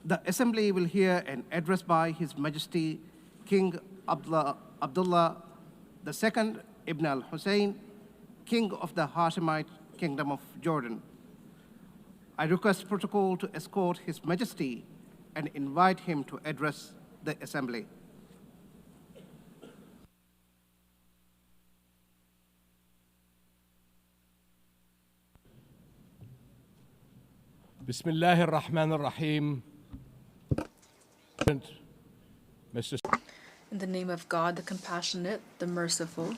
The Assembly will hear an address by His Majesty King Abdullah II Ibn al-Hussein, King of the Hashemite Kingdom of Jordan. I request protocol to escort His Majesty and invite him to address the Assembly. Bismillah ar-Rahman ar-Rahim. Mr. In the name of God, the compassionate, the merciful.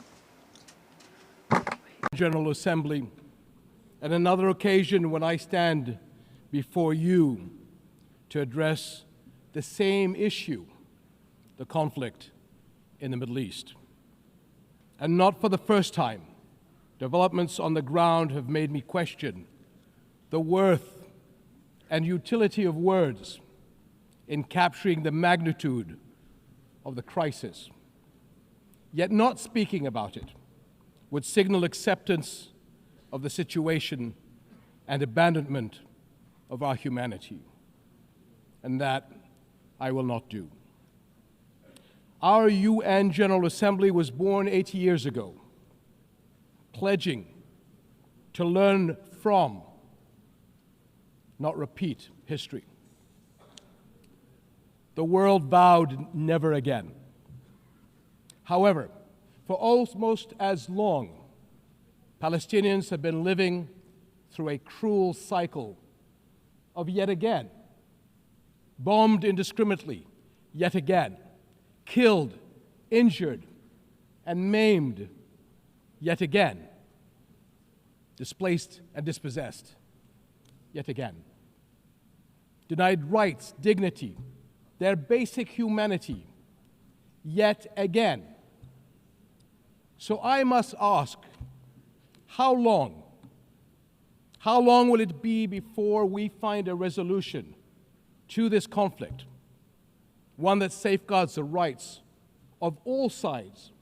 General Assembly, at another occasion when I stand before you to address the same issue, the conflict in the Middle East. And not for the first time, developments on the ground have made me question the worth and utility of words in capturing the magnitude of the crisis. Yet not speaking about it would signal acceptance of the situation and abandonment of our humanity. And that I will not do. Our UN General Assembly was born 80 years ago, pledging to learn from, not repeat, history. The world vowed never again. However, for almost as long, Palestinians have been living through a cruel cycle of yet again, bombed indiscriminately, yet again, killed, injured, and maimed, yet again, displaced and dispossessed, yet again, denied rights, dignity, their basic humanity, yet again. So I must ask, how long? How long will it be before we find a resolution to this conflict, one that safeguards the rights of all sides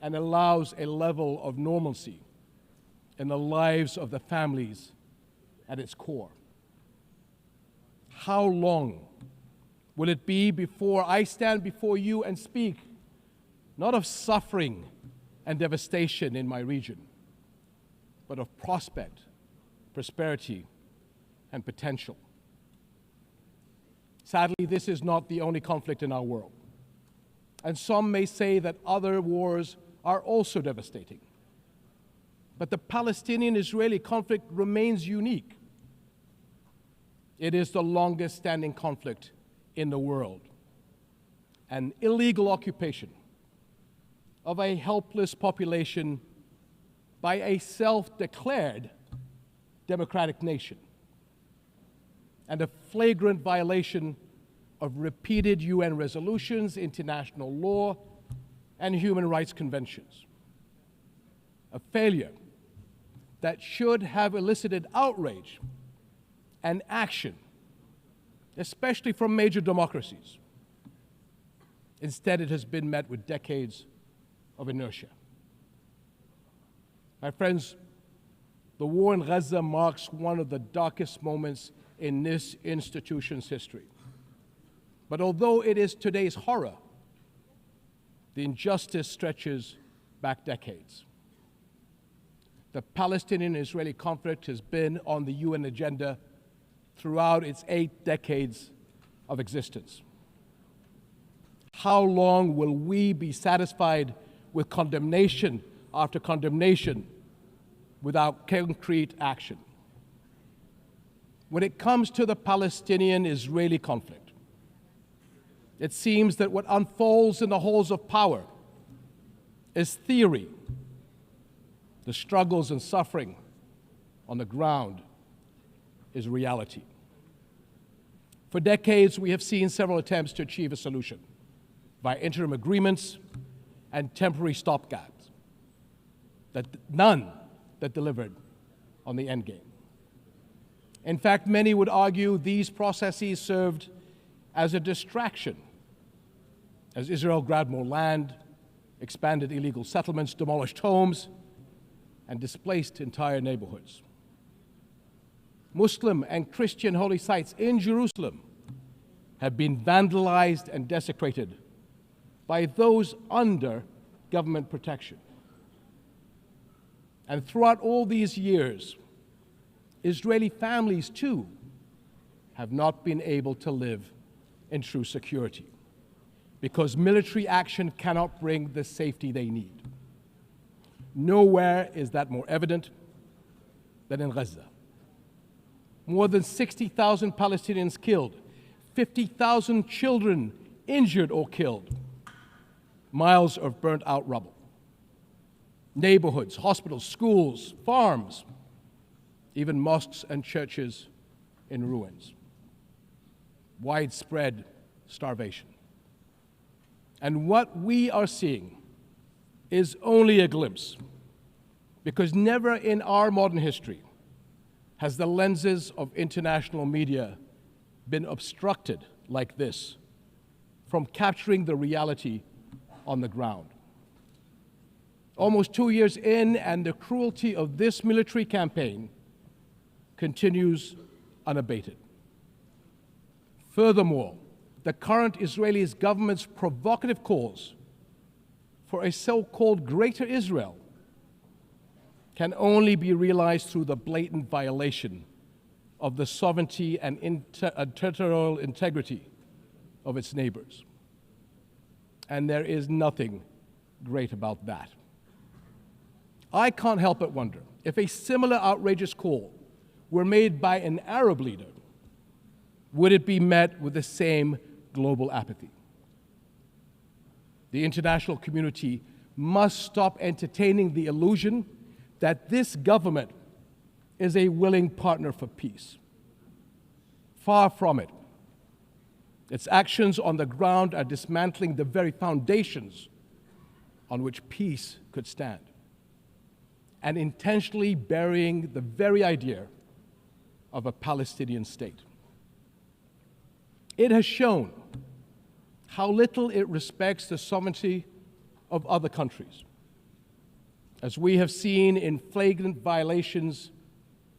and allows a level of normalcy in the lives of the families at its core? How long will it be before I stand before you and speak not of suffering and devastation in my region, but of prospect, prosperity, and potential? Sadly, this is not the only conflict in our world. And some may say that other wars are also devastating. But the Palestinian-Israeli conflict remains unique. It is the longest standing conflict in the world. An illegal occupation of a helpless population by a self-declared democratic nation, and a flagrant violation of repeated UN resolutions, international law, and human rights conventions. A failure that should have elicited outrage and action, especially from major democracies. Instead, it has been met with decades of inertia. My friends, the war in Gaza marks one of the darkest moments in this institution's history. But although it is today's horror, the injustice stretches back decades. The Palestinian-Israeli conflict has been on the UN agenda throughout its 8 decades of existence. How long will we be satisfied with condemnation after condemnation without concrete action? When it comes to the Palestinian-Israeli conflict, it seems that what unfolds in the halls of power is theory. The struggles and suffering on the ground is reality. For decades, we have seen several attempts to achieve a solution by interim agreements and temporary stopgaps, none that delivered on the end game. In fact, many would argue these processes served as a distraction as Israel grabbed more land, expanded illegal settlements, demolished homes, and displaced entire neighborhoods. Muslim and Christian holy sites in Jerusalem have been vandalized and desecrated by those under government protection. And throughout all these years, Israeli families too have not been able to live in true security because military action cannot bring the safety they need. Nowhere is that more evident than in Gaza. More than 60,000 Palestinians killed, 50,000 children injured or killed, miles of burnt out rubble, neighborhoods, hospitals, schools, farms, even mosques and churches in ruins, widespread starvation. And what we are seeing is only a glimpse, because never in our modern history has the lenses of international media been obstructed like this from capturing the reality on the ground. Almost 2 years in, and the cruelty of this military campaign continues unabated. Furthermore, the current Israeli government's provocative calls for a so-called Greater Israel can only be realized through the blatant violation of the sovereignty and territorial integrity of its neighbors. And there is nothing great about that. I can't help but wonder if a similar outrageous call were made by an Arab leader, would it be met with the same global apathy? The international community must stop entertaining the illusion that this government is a willing partner for peace. Far from it. Its actions on the ground are dismantling the very foundations on which peace could stand, and intentionally burying the very idea of a Palestinian state. It has shown how little it respects the sovereignty of other countries, as we have seen in flagrant violations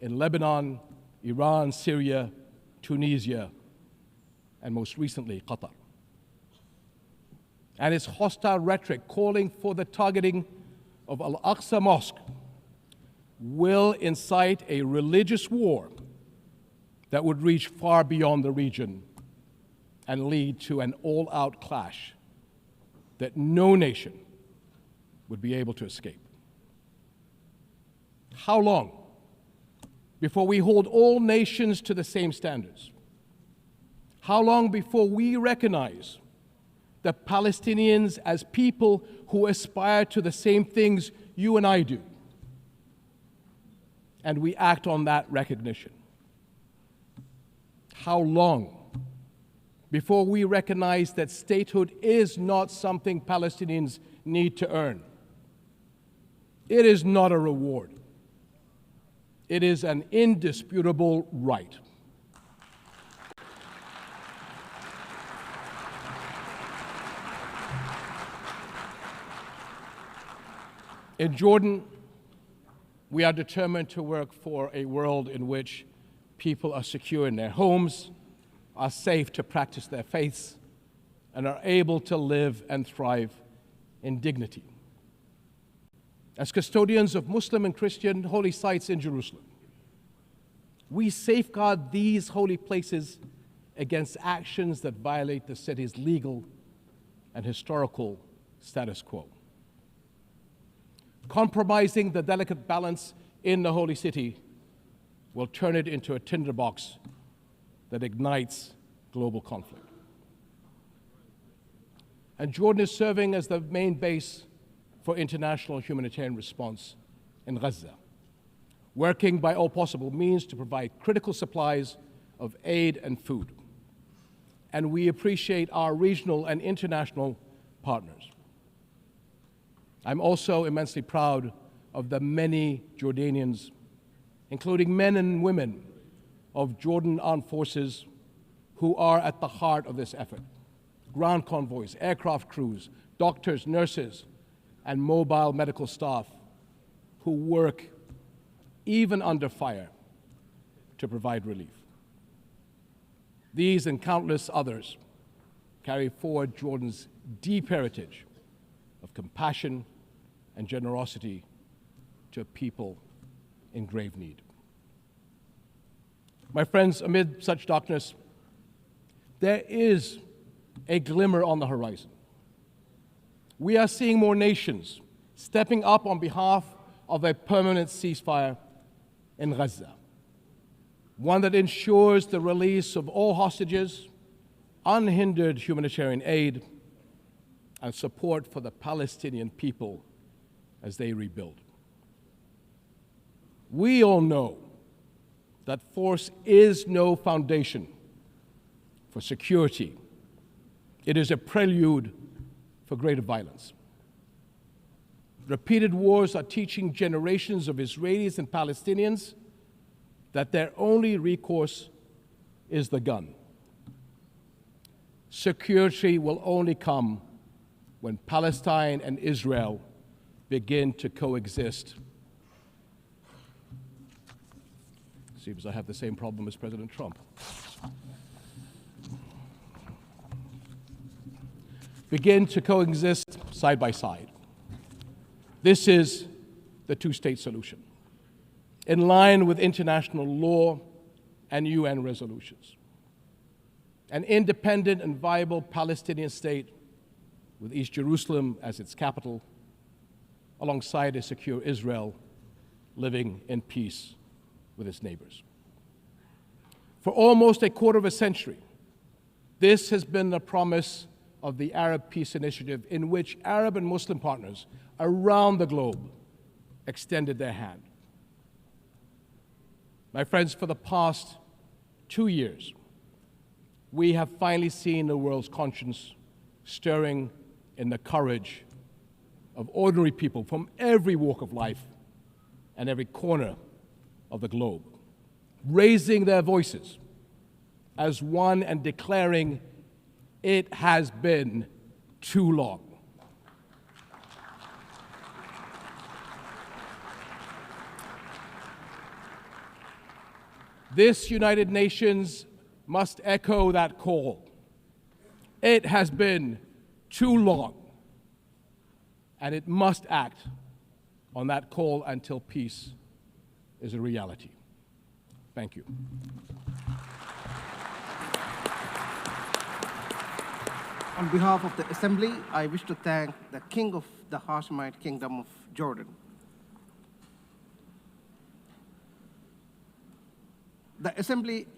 in Lebanon, Iran, Syria, Tunisia, and most recently, Qatar. And its hostile rhetoric calling for the targeting of Al-Aqsa Mosque will incite a religious war that would reach far beyond the region and lead to an all-out clash that no nation would be able to escape. How long before we hold all nations to the same standards? How long before we recognize the Palestinians as people who aspire to the same things you and I do, and we act on that recognition? How long before we recognize that statehood is not something Palestinians need to earn? It is not a reward. It is an indisputable right. In Jordan, we are determined to work for a world in which people are secure in their homes, are safe to practice their faiths, and are able to live and thrive in dignity. As custodians of Muslim and Christian holy sites in Jerusalem, we safeguard these holy places against actions that violate the city's legal and historical status quo. Compromising the delicate balance in the holy city will turn it into a tinderbox that ignites global conflict. And Jordan is serving as the main base for international humanitarian response in Gaza, working by all possible means to provide critical supplies of aid and food. And we appreciate our regional and international partners. I'm also immensely proud of the many Jordanians, including men and women of Jordan Armed Forces, who are at the heart of this effort. Ground convoys, aircraft crews, doctors, nurses, and mobile medical staff who work even under fire to provide relief. These and countless others carry forward Jordan's deep heritage of compassion and generosity to a people in grave need. My friends, amid such darkness, there is a glimmer on the horizon. We are seeing more nations stepping up on behalf of a permanent ceasefire in Gaza, one that ensures the release of all hostages, unhindered humanitarian aid, and support for the Palestinian people as they rebuild. We all know that force is no foundation for security. It is a prelude for greater violence. Repeated wars are teaching generations of Israelis and Palestinians that their only recourse is the gun. Security will only come when Palestine and Israel begin to coexist. Seems I have the same problem as President Trump. Begin to coexist side by side. This is the two-state solution, in line with international law and UN resolutions. An independent and viable Palestinian state with East Jerusalem as its capital, alongside a secure Israel living in peace with its neighbors. For almost a quarter of a century, this has been the promise of the Arab Peace Initiative, in which Arab and Muslim partners around the globe extended their hand. My friends, for the past 2 years, we have finally seen the world's conscience stirring in the courage of ordinary people from every walk of life and every corner of the globe, raising their voices as one and declaring, "It has been too long." This United Nations must echo that call. It has been too long, and it must act on that call until peace is a reality. Thank you. On behalf of the Assembly, I wish to thank the King of the Hashemite Kingdom of Jordan. The Assembly